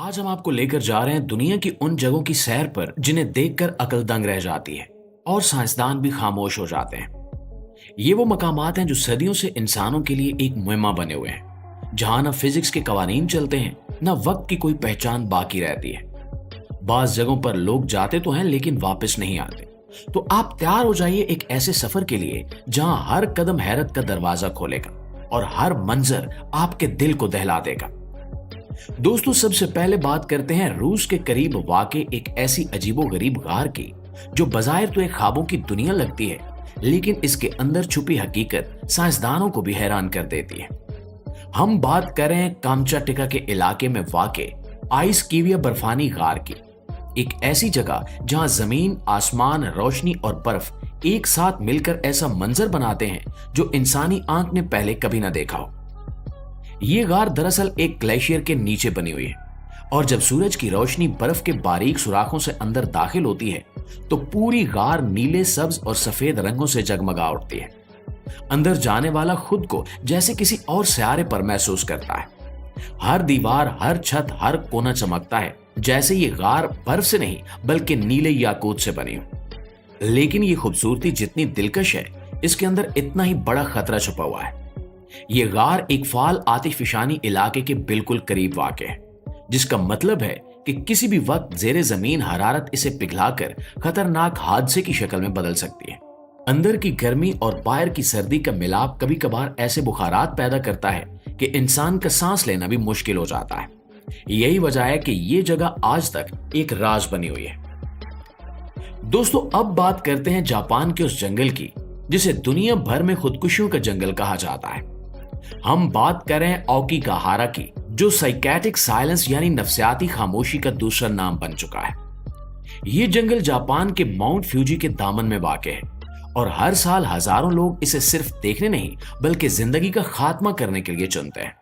आज हम आपको लेकर जा रहे हैं दुनिया की उन जगहों की सैर पर जिन्हें देखकर अकल दंग रह जाती है और साइंसदान भी खामोश हो जाते हैं। ये वो मकामात हैं जो सदियों से इंसानों के लिए एक मुहिम्मा बने हुए हैं, जहां न फिजिक्स के कवानीन चलते हैं न वक्त की कोई पहचान बाकी रहती है। बाज जगहों पर लोग जाते तो हैं लेकिन वापस नहीं आते। तो आप तैयार हो जाइए एक ऐसे सफर के लिए जहां हर कदम हैरत का दरवाजा खोलेगा और हर मंजर आपके दिल को दहला देगा। दोस्तों, सबसे पहले बात करते हैं रूस के करीब वाक़े एक ऐसी अजीबोगरीब गार की जो बज़ाहिर तो एक ख्वाबों की दुनिया लगती है, लेकिन इसके अंदर छुपी हकीकत साइंसदानों को भी हैरान कर देती है। हम बात कर रहे हैं कामचाटका के इलाके में वाक़े आइस कीविया बर्फानी गार की, एक ऐसी जगह जहां जमीन, आसमान, रोशनी और बर्फ एक साथ मिलकर ऐसा मंजर बनाते हैं जो इंसानी आंख ने पहले कभी ना देखा हो। ये गार दरअसल एक ग्लेशियर के नीचे बनी हुई है और जब सूरज की रोशनी बर्फ के बारीक सुराखों से अंदर दाखिल होती है तो पूरी गार नीले, सब्ज और सफेद रंगों से जगमगा उठती है। अंदर जाने वाला खुद को जैसे किसी और सियारे पर महसूस करता है। हर दीवार, हर छत, हर कोना चमकता है जैसे ये गार बर्फ से नहीं बल्कि नीले याकूत से बनी हो। लेकिन ये खूबसूरती जितनी दिलकश है, इसके अंदर इतना ही बड़ा खतरा छुपा हुआ है। ये गार एक फाल आतिशफशानी इलाके के बिल्कुल करीब वाक़ है, जिसका मतलब है कि किसी भी वक्त जेरे जमीन हरारत इसे पिघलाकर खतरनाक हादसे की शक्ल में बदल सकती है। अंदर की गर्मी और बाहर की सर्दी का मिलाप कभी कभार ऐसे बुखारात पैदा करता है कि इंसान का सांस लेना भी मुश्किल हो जाता है। यही वजह है कि ये जगह आज तक एक राज बनी हुई है। दोस्तों, अब बात करते हैं जापान के उस जंगल की जिसे दुनिया भर में खुदकुशियों का जंगल कहा जाता है। हम बात कर रहे हैं ओकिगाहारा की, जो साइकेटिक साइलेंस यानी नफ्सियाती खामोशी का दूसरा नाम बन चुका है। ये जंगल जापान के माउंट फ्यूजी के दामन में वाक़ है और हर साल हजारों लोग इसे सिर्फ देखने नहीं बल्कि जिंदगी का खात्मा करने के लिए चुनते हैं।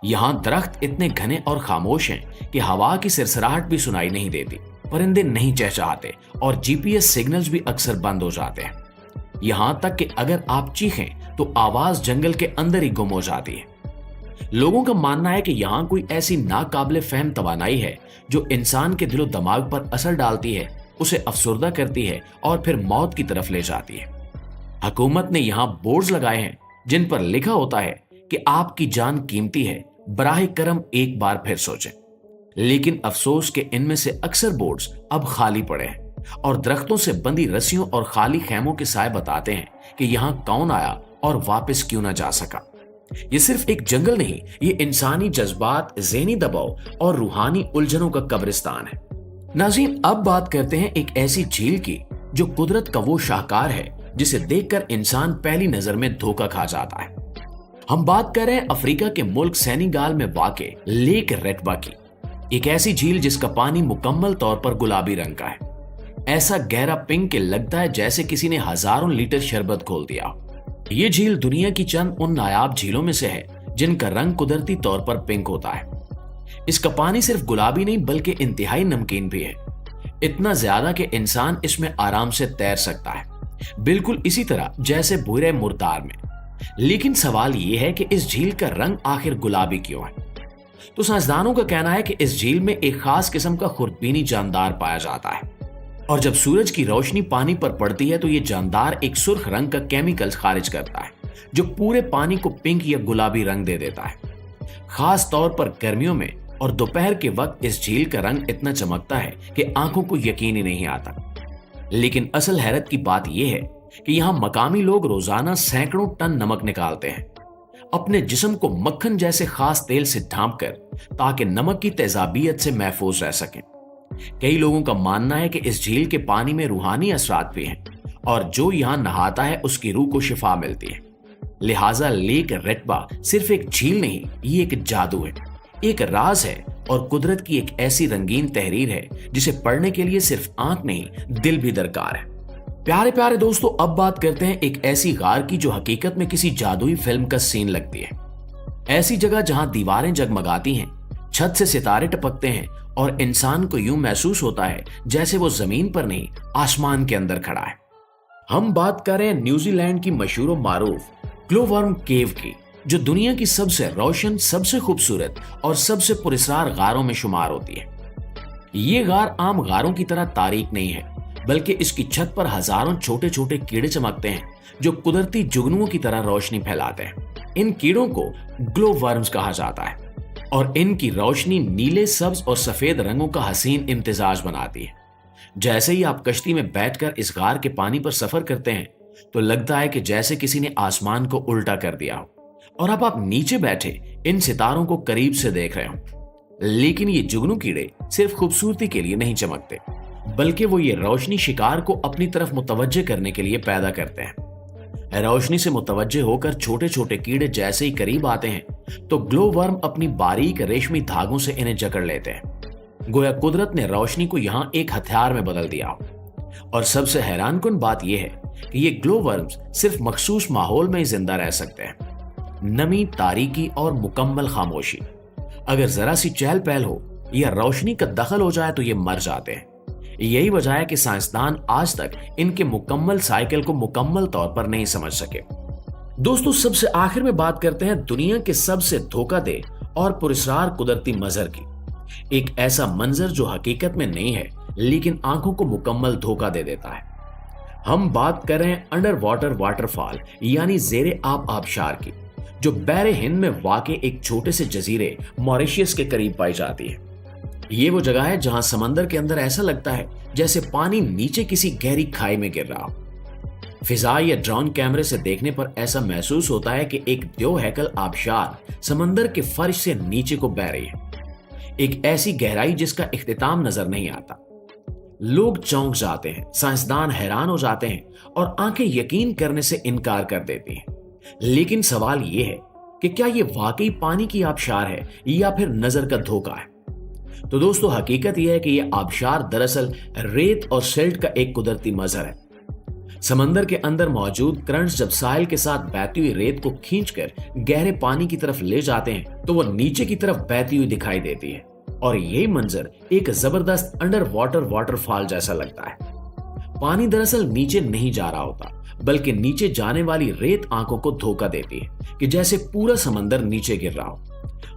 यहां दरख्त इतने घने और खामोश हैं कि हवा की सिरसराहट भी सुनाई नहीं देती, परिंदे नहीं चहचहाते और जीपीएस सिग्नल्स भी अक्सर बंद हो जाते हैं। यहां तक कि अगर आप चीखें तो आवाज जंगल के अंदर ही गुम हो जाती है। लोगों का मानना है कि यहां कोई ऐसी नाकाबिले फहम तवानाई है जो इंसान के दिलो दिमाग पर असर डालती है, उसे अफसुर्दा करती है और फिर मौत की तरफ ले जाती है। हुकूमत ने यहां बोर्ड्स लगाए हैं जिन पर लिखा होता है कि आपकी जान कीमती है, बराहे करम एक बार फिर सोचें। लेकिन अफसोस के इनमें से अक्सर बोर्ड्स अब खाली पड़े हैं और दरख्तों से बंधी रस्सियों और खाली खेमों के साए बताते हैं कि यहां कौन आया और वापस क्यों ना जा सका। ये सिर्फ एक जंगल नहीं, ये इंसानी जज्बात, ज़हनी दबाव और रूहानी उलझनों का कब्रिस्तान है। नाज़रीन, अब बात करते हैं एक ऐसी झील की जो कुदरत का वो शाहकार है जिसे देखकर इंसान पहली नजर में धोखा खा जाता है। हम बात कर रहे हैं अफ्रीका के मुल्क सेनेगाल में वाक़े लेक रेटबा की, एक ऐसी झील जिसका पानी मुकम्मल तौर पर गुलाबी रंग का है। ऐसा गहरा पिंक के लगता है जैसे किसी ने हजारों लीटर शरबत घोल दिया। ये झील दुनिया की चंद उन नायाब झीलों में से है जिनका रंग कुदरती तौर पर पिंक होता है। इसका पानी सिर्फ गुलाबी नहीं बल्कि इंतहाई नमकीन भी है, इतना ज्यादा कि इंसान इसमें आराम से तैर सकता है, बिल्कुल इसी तरह जैसे भूरे मुर्तार में। लेकिन सवाल यह है कि इस झील का रंग आखिर गुलाबी क्यों है? तो साइंसदानों का कहना है कि इस झील में एक खास किस्म का खुर्दबीनी जानदार पाया जाता है और जब सूरज की रोशनी पानी पर पड़ती है तो ये जानदार एक सुर्ख रंग का केमिकल खारिज करता है जो पूरे पानी को पिंक या गुलाबी रंग दे देता है। खास तौर पर गर्मियों में और दोपहर के वक्त इस झील का रंग इतना चमकता है कि आंखों को यकीन ही नहीं आता। लेकिन असल हैरत की बात यह है कि यहाँ मकामी लोग रोजाना सैकड़ों टन नमक निकालते हैं अपने जिस्म को मक्खन जैसे खास तेल से ढांप कर, ताकि नमक की तेजाबियत से महफूज रह सकें। कई लोगों का मानना है कि इस झील के पानी में रूहानी असरात भी हैं और जो यहाँ नहाता है उसकी रूह को शिफा मिलती है। लिहाजा लेक रेटबा सिर्फ एक झील नहीं, ये एक जादू है, एक राज है और कुदरत की एक ऐसी रंगीन तहरीर है जिसे पढ़ने के लिए सिर्फ आंख नहीं, दिल भी दरकार है। प्यारे प्यारे दोस्तों, अब बात करते हैं एक ऐसी गार की जो हकीकत में किसी जादुई फिल्म का सीन लगती है। ऐसी जगह जहां दीवारें जगमगाती हैं, छत से सितारे टपकते हैं और इंसान को यूं महसूस होता है जैसे वो जमीन पर नहीं आसमान के अंदर खड़ा है। हम बात कर रहे हैं न्यूजीलैंड की मशहूर मारूफ ग्लोवर्म केव की, जो दुनिया की सबसे रोशन, सबसे खूबसूरत और सबसे पुरस्कार गारों में शुमार होती है। ये गार आम गारों की तरह तारीक नहीं है, बल्कि इसकी छत पर हजारों छोटे छोटे कीड़े चमकते हैं जो कुदरती जुगनुओं की तरह रोशनी फैलाते हैं। इन कीड़ों को ग्लो वर्म्स कहा जाता है और इनकी रोशनी नीले, सब्ज और सफेद रंगों का हसीन इम्तिजाज बनाती है। जैसे ही आप कश्ती में बैठकर इस गार के पानी पर सफर करते हैं तो लगता है कि जैसे किसी ने आसमान को उल्टा कर दिया हो और अब आप नीचे बैठे इन सितारों को करीब से देख रहे हो। लेकिन ये जुगनू कीड़े सिर्फ खूबसूरती के लिए नहीं चमकते, बल्कि वो ये रोशनी शिकार को अपनी तरफ मुतवज्जे करने के लिए पैदा करते हैं। रोशनी से मुतवज्जे होकर छोटे छोटे कीड़े जैसे ही करीब आते हैं तो ग्लो वर्म अपनी बारीक रेशमी धागों से इन्हें जकड़ लेते हैं। गोया कुदरत ने रोशनी को यहां एक हथियार में बदल दिया। और सबसे हैरानकुन बात यह है कि ये ग्लो वर्म्स सिर्फ मखसूस माहौल में ही जिंदा रह सकते हैं। नमी, तारीकी और मुकम्मल खामोशी। अगर जरा सी चहल पहल हो या रोशनी का दखल हो जाए तो ये मर जाते हैं। यही वजह है कि साइंसदान आज तक इनके मुकम्मल साइकिल को मुकम्मल तौर पर नहीं समझ सके। दोस्तों, सबसे आखिर में बात करते हैं दुनिया के सबसे धोखादे और पुरस्कार कुदरती मंजर की। एक ऐसा मंजर जो हकीकत में नहीं है लेकिन आंखों को मुकम्मल धोखा दे देता है। हम बात कर रहे हैं अंडर वाटर वाटरफॉल यानी जेरे आब आबशार की, जो बहरे हिंद में वाक़े एक छोटे से जजीरे मॉरिशस के करीब पाई जाती है। ये वो जगह है जहां समंदर के अंदर ऐसा लगता है जैसे पानी नीचे किसी गहरी खाई में गिर रहा हो। फिजा या ड्रोन कैमरे से देखने पर ऐसा महसूस होता है कि एक द्यो हैकल आबशार समंदर के फर्श से नीचे को बह रही है, एक ऐसी गहराई जिसका इख्तिताम नजर नहीं आता। लोग चौंक जाते हैं, साइंसदान हैरान हो जाते हैं और आंखें यकीन करने से इनकार कर देती हैं। लेकिन सवाल यह है कि क्या यह वाकई पानी की आबशार है या फिर नजर का धोखा है? तो दोस्तों, हकीकत यह है कि यह आबशार दरअसल रेत और सिल्ट का एक कुदरती मंजर है। समंदर के अंदर मौजूद करंट्स जब साहिल के साथ बहती हुई रेत को खींचकर गहरे पानी की तरफ ले जाते हैं तो वह नीचे की तरफ बहती हुई दिखाई देती है और यही मंजर एक जबरदस्त अंडर वाटर वाटरफॉल जैसा लगता है। पानी दरअसल नीचे नहीं जा रहा होता, बल्कि नीचे जाने वाली रेत आंखों को धोखा देती है कि जैसे पूरा समंदर नीचे गिर रहा हो।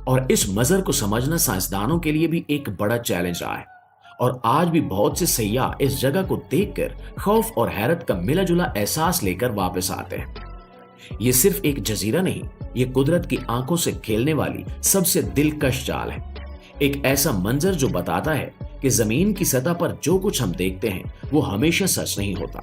और इस मंजर को समझना साइंसदानों के लिए भी एक बड़ा चैलेंज रहा है और आज भी बहुत से सैयाह इस जगह को देखकर खौफ और हैरत का मिला जुला एहसास लेकर वापस आते हैं। ये सिर्फ एक जजीरा नहीं, ये कुदरत की आंखों से खेलने वाली सबसे दिलकश चाल है। एक ऐसा मंजर जो बताता है कि जमीन की सतह पर जो कुछ हम देखते हैं वो हमेशा सच नहीं होता।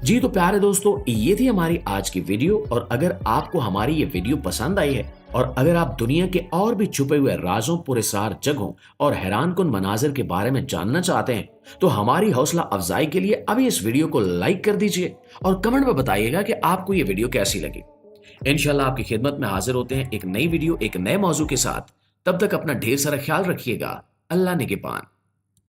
जी तो प्यारे दोस्तों, ये थी हमारी आज की वीडियो और अगर आपको हमारी ये वीडियो पसंद आई है और अगर आप दुनिया के और भी छुपे हुए राजों, पुरस्कार, जगहों और हैरानकुन मनाजिर के बारे में जानना चाहते हैं तो हमारी हौसला अफजाई के लिए अभी इस वीडियो को लाइक कर दीजिए और कमेंट में बताइएगा कि आपको ये वीडियो कैसी लगी। इंशाल्लाह आपकी खिदमत में हाजिर होते हैं एक नई वीडियो, एक नए मौजू के साथ। तब तक अपना ढेर सारा ख्याल रखिएगा। अल्लाह निगहबान।